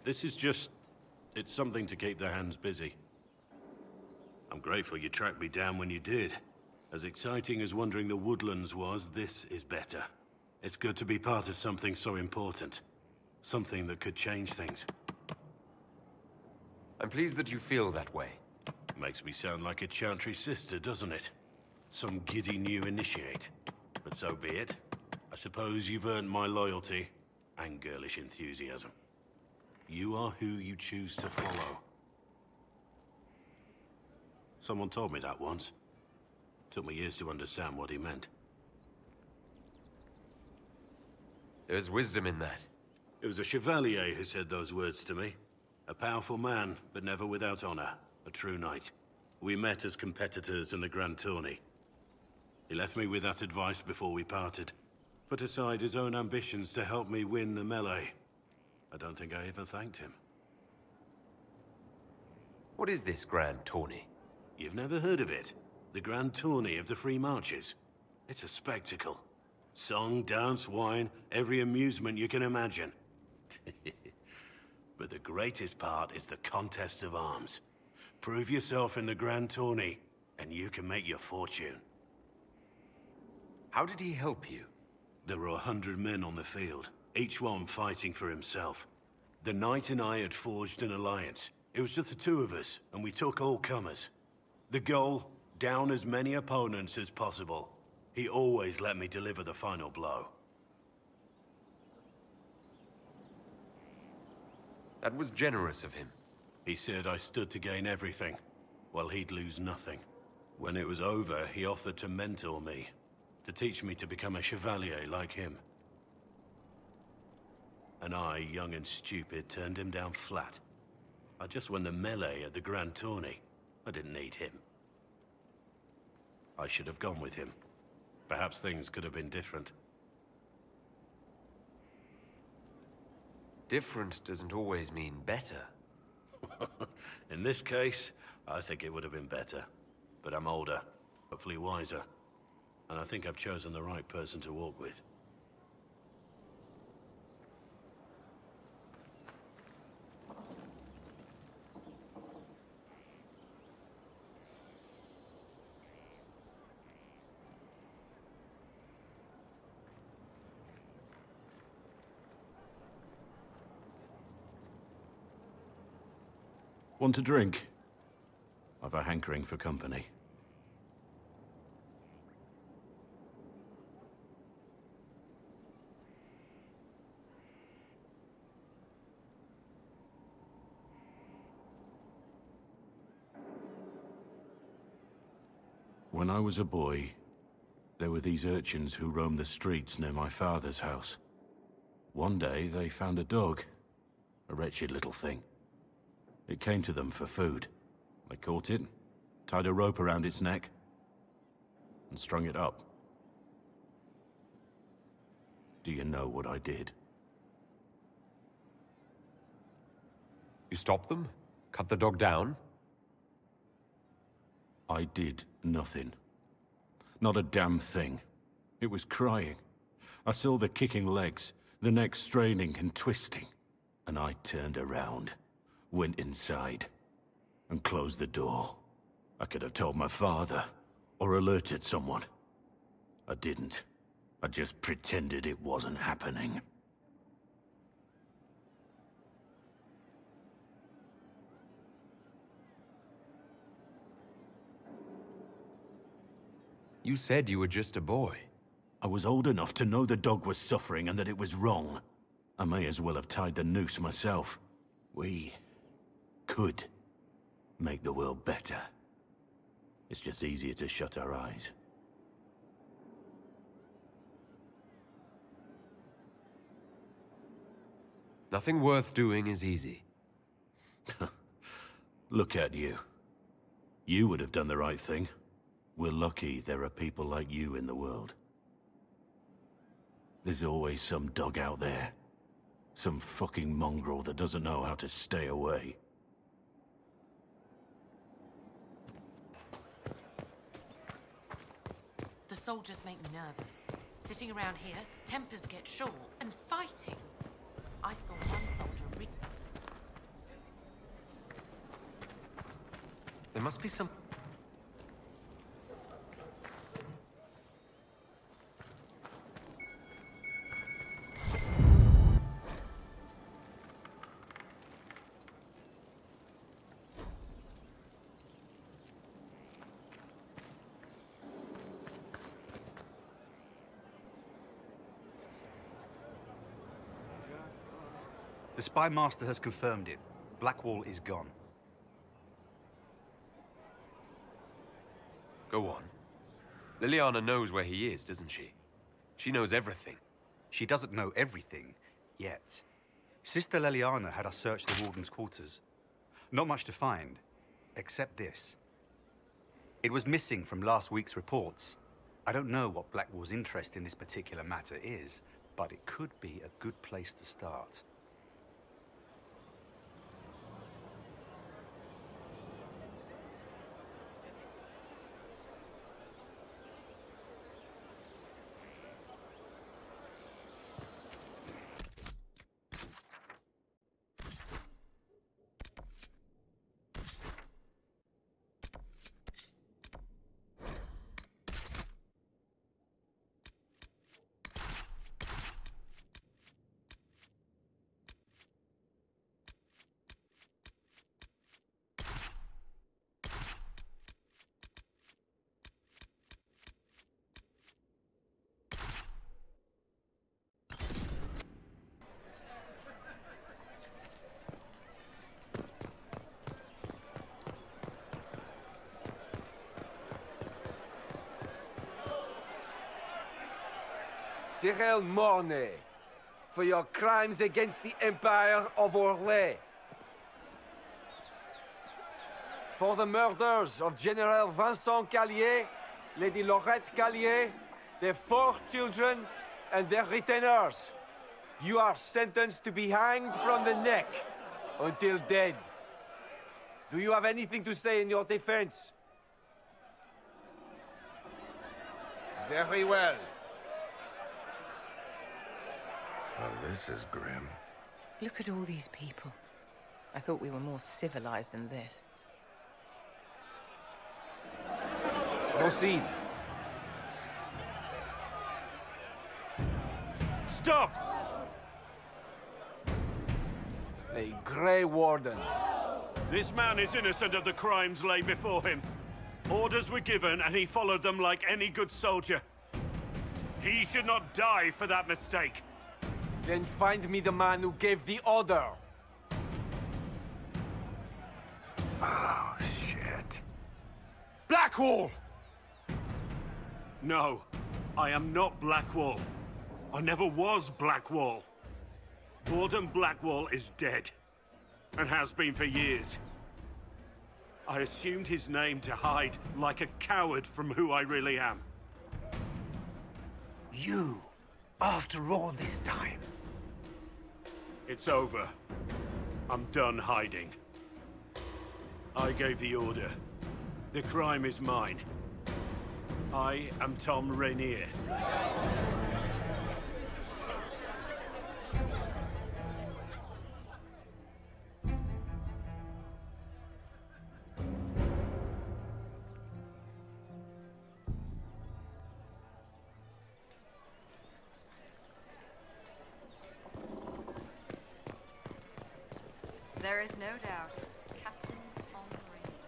This is just... It's something to keep their hands busy. I'm grateful you tracked me down when you did. As exciting as wandering the woodlands was, this is better. It's good to be part of something so important. Something that could change things. I'm pleased that you feel that way. Makes me sound like a Chantry sister, doesn't it? Some giddy new initiate. But so be it. I suppose you've earned my loyalty and girlish enthusiasm. You are who you choose to follow. Someone told me that once. Took me years to understand what he meant. There's wisdom in that. It was a chevalier who said those words to me. A powerful man, but never without honor. A true knight. We met as competitors in the Grand Tourney. He left me with that advice before we parted. Put aside his own ambitions to help me win the melee. I don't think I even thanked him. What is this Grand Tourney? You've never heard of it? The Grand Tourney of the Free Marches. It's a spectacle. Song, dance, wine, every amusement you can imagine. But the greatest part is the contest of arms. Prove yourself in the Grand Tourney, and you can make your fortune. How did he help you? There were 100 men on the field, each one fighting for himself. The knight and I had forged an alliance. It was just the two of us, and we took all comers. The goal, down as many opponents as possible. He always let me deliver the final blow. That was generous of him. He said I stood to gain everything, while he'd lose nothing. When it was over, he offered to mentor me, to teach me to become a chevalier like him. And I, young and stupid, turned him down flat. I just won the melee at the Grand Tourney. I didn't need him. I should have gone with him. Perhaps things could have been different. Different doesn't always mean better. In this case, I think it would have been better. But I'm older, hopefully wiser. And I think I've chosen the right person to walk with. Want a drink? I've a hankering for company. When I was a boy, there were these urchins who roamed the streets near my father's house. One day, they found a dog. A wretched little thing. It came to them for food. I caught it, tied a rope around its neck, and strung it up. Do you know what I did? You stopped them? Cut the dog down? I did nothing. Not a damn thing. It was crying. I saw the kicking legs, the neck straining and twisting, and I turned around. Went inside, and closed the door. I could have told my father, or alerted someone. I didn't. I just pretended it wasn't happening. You said you were just a boy. I was old enough to know the dog was suffering and that it was wrong. I may as well have tied the noose myself. We could make the world better. It's just easier to shut our eyes. Nothing worth doing is easy. Look at you. You would have done the right thing. We're lucky there are people like you in the world. There's always some dog out there. Some fucking mongrel that doesn't know how to stay away. The soldiers make me nervous. Sitting around here, tempers get short, and fighting. I saw one soldier There must be some... The Spy Master has confirmed it. Blackwall is gone. Go on. Liliana knows where he is, doesn't she? She knows everything. She doesn't know everything, yet. Sister Liliana had us search the Warden's quarters. Not much to find, except this. It was missing from last week's reports. I don't know what Blackwall's interest in this particular matter is, but it could be a good place to start. Cyril Mornay, for your crimes against the Empire of Orlais. For the murders of General Vincent Callier, Lady Laurette Callier, their 4 children, and their retainers. You are sentenced to be hanged from the neck until dead. Do you have anything to say in your defense? Very well. Oh, this is grim. Look at all these people. I thought we were more civilized than this. Proceed. Stop! A Grey Warden. This man is innocent of the crimes laid before him. Orders were given, and he followed them like any good soldier. He should not die for that mistake. Then find me the man who gave the order. Oh, shit. Blackwall! No, I am not Blackwall. I never was Blackwall. Warden Blackwall is dead, and has been for years. I assumed his name to hide like a coward from who I really am. You, after all this time. It's over. I'm done hiding. I gave the order. The crime is mine. I am Tom Rainier. There is no doubt, Captain Tom Rainier.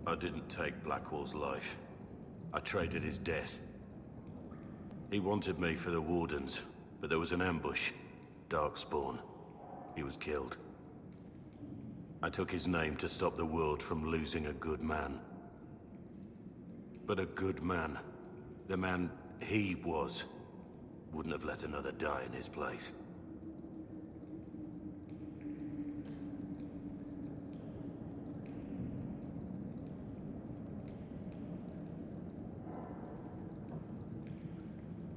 I didn't take Blackwall's life. I traded his death. He wanted me for the Wardens, but there was an ambush. Darkspawn. He was killed. I took his name to stop the world from losing a good man. But a good man, the man he was, wouldn't have let another die in his place.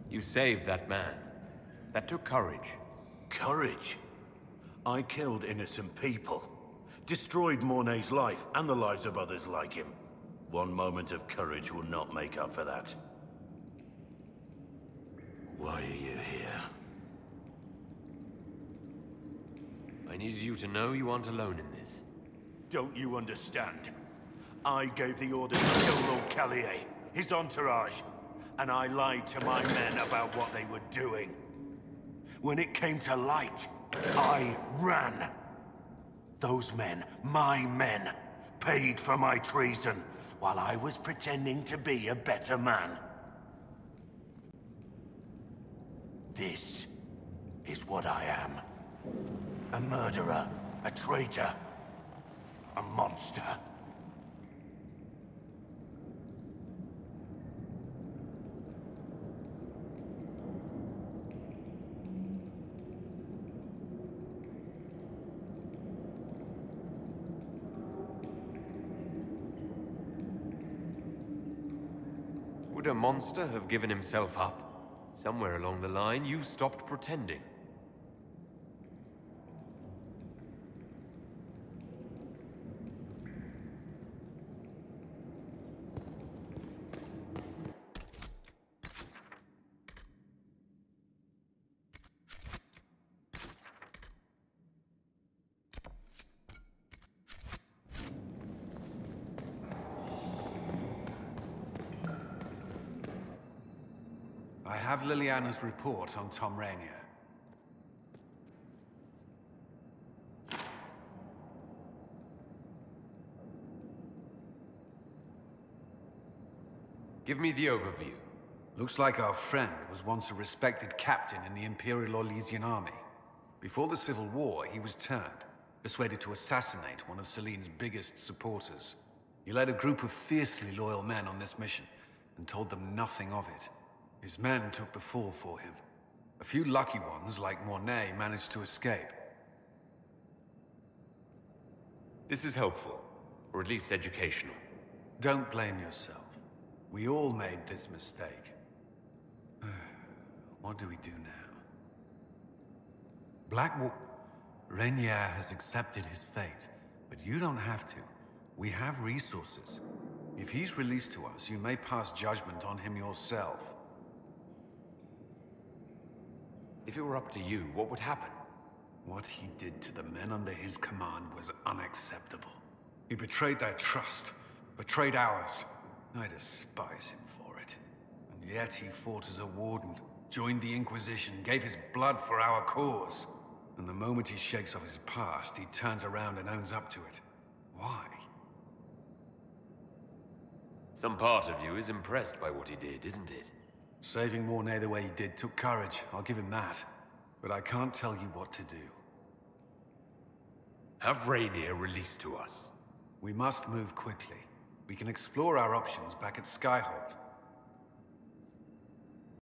You saved that man. That took courage. Courage? I killed innocent people. Destroyed Mornay's life and the lives of others like him. One moment of courage will not make up for that. Why are you here? I needed you to know you aren't alone in this. Don't you understand? I gave the order to kill Lord Callier, his entourage, and I lied to my men about what they were doing. When it came to light, I ran. Those men, my men, paid for my treason, while I was pretending to be a better man. This is what I am. A murderer, a traitor, a monster. Would a monster have given himself up? Somewhere along the line, you stopped pretending. I have Liliana's report on Tom Rainier. Give me the overview. Looks like our friend was once a respected captain in the Imperial Orlesian army. Before the Civil War, he was turned, persuaded to assassinate one of Celene's biggest supporters. He led a group of fiercely loyal men on this mission, and told them nothing of it. His men took the fall for him. A few lucky ones, like Mornay, managed to escape. This is helpful, or at least educational. Don't blame yourself. We all made this mistake. What do we do now? Blackwall... Rainier has accepted his fate, but you don't have to. We have resources. If he's released to us, you may pass judgment on him yourself. If it were up to you, what would happen? What he did to the men under his command was unacceptable. He betrayed their trust, betrayed ours. I despise him for it. And yet he fought as a warden, joined the Inquisition, gave his blood for our cause. And the moment he shakes off his past, he turns around and owns up to it. Why? Some part of you is impressed by what he did, isn't it? Saving Mornay the way he did took courage, I'll give him that. But I can't tell you what to do. Have Rainier released to us. We must move quickly. We can explore our options back at Skyhold.